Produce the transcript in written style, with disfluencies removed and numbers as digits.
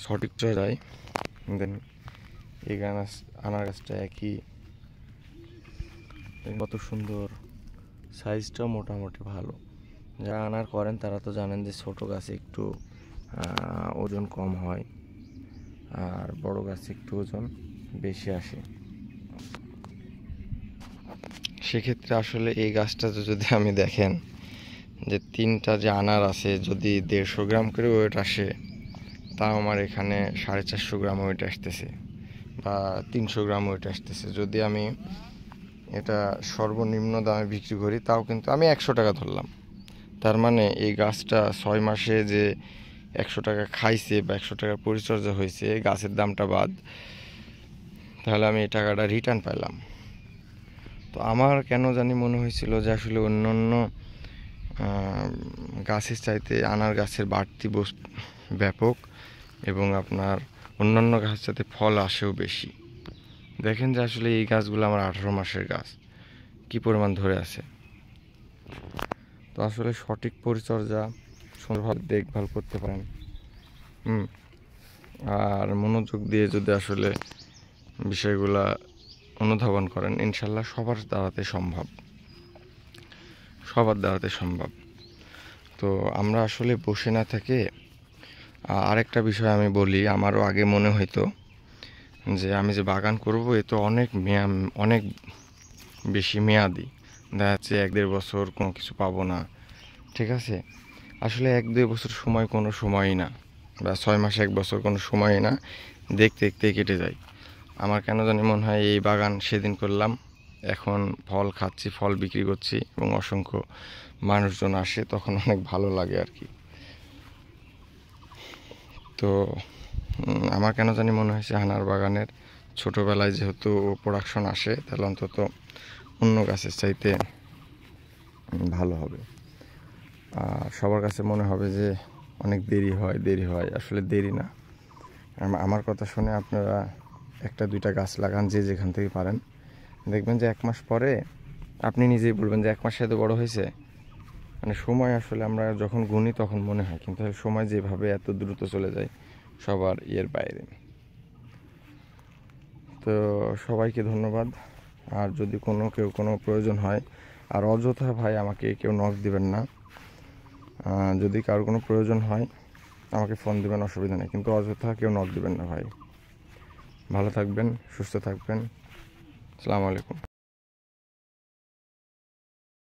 সঠিক যায়। দেন এই আনার গাছটা একই, কত সুন্দর, সাইজটাও মোটামুটি ভালো। যারা আনার করেন তারা তো জানেন যে ছোট গাছে একটু ওজন কম হয়, আর বড় গাছে একটু ওজন বেশি আসে। সেক্ষেত্রে আসলে এই গাছটা যদি আমি দেখেন যে 3টা যে আনার আছে, যদি 150 গ্রাম করে ওয়েট আসে, তাও আমার এখানে 450 গ্রাম ওয়েট আসতেছে বা 300 গ্রাম ওয়েট আসতেছে। যদি আমি এটা সর্বনিম্ন দামে বিক্রি করি তাও কিন্তু আমি 100 টাকা ধরলাম, তার মানে এই গাছটা 6 মাসে যে 100 টাকা খাইছে বা 100 টাকার পরিচর্যা হয়েছে, গাছের দামটা বাদ, তাহলে আমি এই টাকাটা রিটার্ন পেলাম। তো আমার কেন জানি মনে হয়েছিল যে আসলে অন্য গাছের চাইতে আনার গাছের বাড়তি ব্যাপক, এবং আপনার অন্যান্য গাছের সাথে ফল আসেও বেশি। দেখেন যে আসলে এই গাছগুলো আমার 18 মাসের গাছ, কি পরিমাণ ধরে আছে। তো আসলে সঠিক পরিচর্যা, সুন্দরভাবে দেখভাল করতে পারেন, আর মনোযোগ দিয়ে যদি আসলে বিষয়গুলা অনুধাবন করেন, ইনশাল্লাহ সবার দ্বারাতে সম্ভব। তো আমরা আসলে বসে না থেকে, আরেকটা বিষয় আমি বলি, আমারও আগে মনে হইতো যে আমি যে বাগান করব এ তো অনেক বেশি মেয়াদি, দেখা যাচ্ছে 1-1.5 বছর কোনো কিছু পাবো না। ঠিক আছে, আসলে 1-2 বছর সময় কোনো সময়ই না, বা 6 মাস 1 বছর কোনো সময়ই না, দেখতে দেখতে কেটে যায়। আমার কেন জানি মনে হয় এই বাগান সেদিন করলাম, এখন ফল খাচ্ছি, ফল বিক্রি করছি, এবং অসংখ্য মানুষজন আসে, তখন অনেক ভালো লাগে আর কি। তো আমার কেন জানি মনে হয়েছে আনার বাগানের ছোটোবেলায় যেহেতু প্রোডাকশন আসে, তাহলে অন্তত অন্য গাছের চাইতে ভালো হবে। আর সবার কাছে মনে হবে যে অনেক দেরি হয়, আসলে দেরি না। আমার কথা শুনে আপনারা 1-2টা গাছ লাগান, যে যেখান থেকে পারেন, দেখবেন যে 1 মাস পরে আপনি নিজেই বলবেন যে 1 মাসে এত বড় হয়েছে। মানে সময় আসলে আমরা যখন গুনি তখন মনে হয়, কিন্তু সময় যেভাবে এত দ্রুত চলে যায় সবার বাইরে। তো সবাইকে ধন্যবাদ। আর যদি কেউ কোনো প্রয়োজন হয়, আর অযথা ভাই আমাকে কেউ নক দিবেন না। যদি কারোর কোনো প্রয়োজন হয় আমাকে ফোন দিবেন, অসুবিধা নেই, কিন্তু অযথা কেউ নক দিবেন না ভাই। ভালো থাকবেন, সুস্থ থাকবেন। আসসালামু আলাইকুম।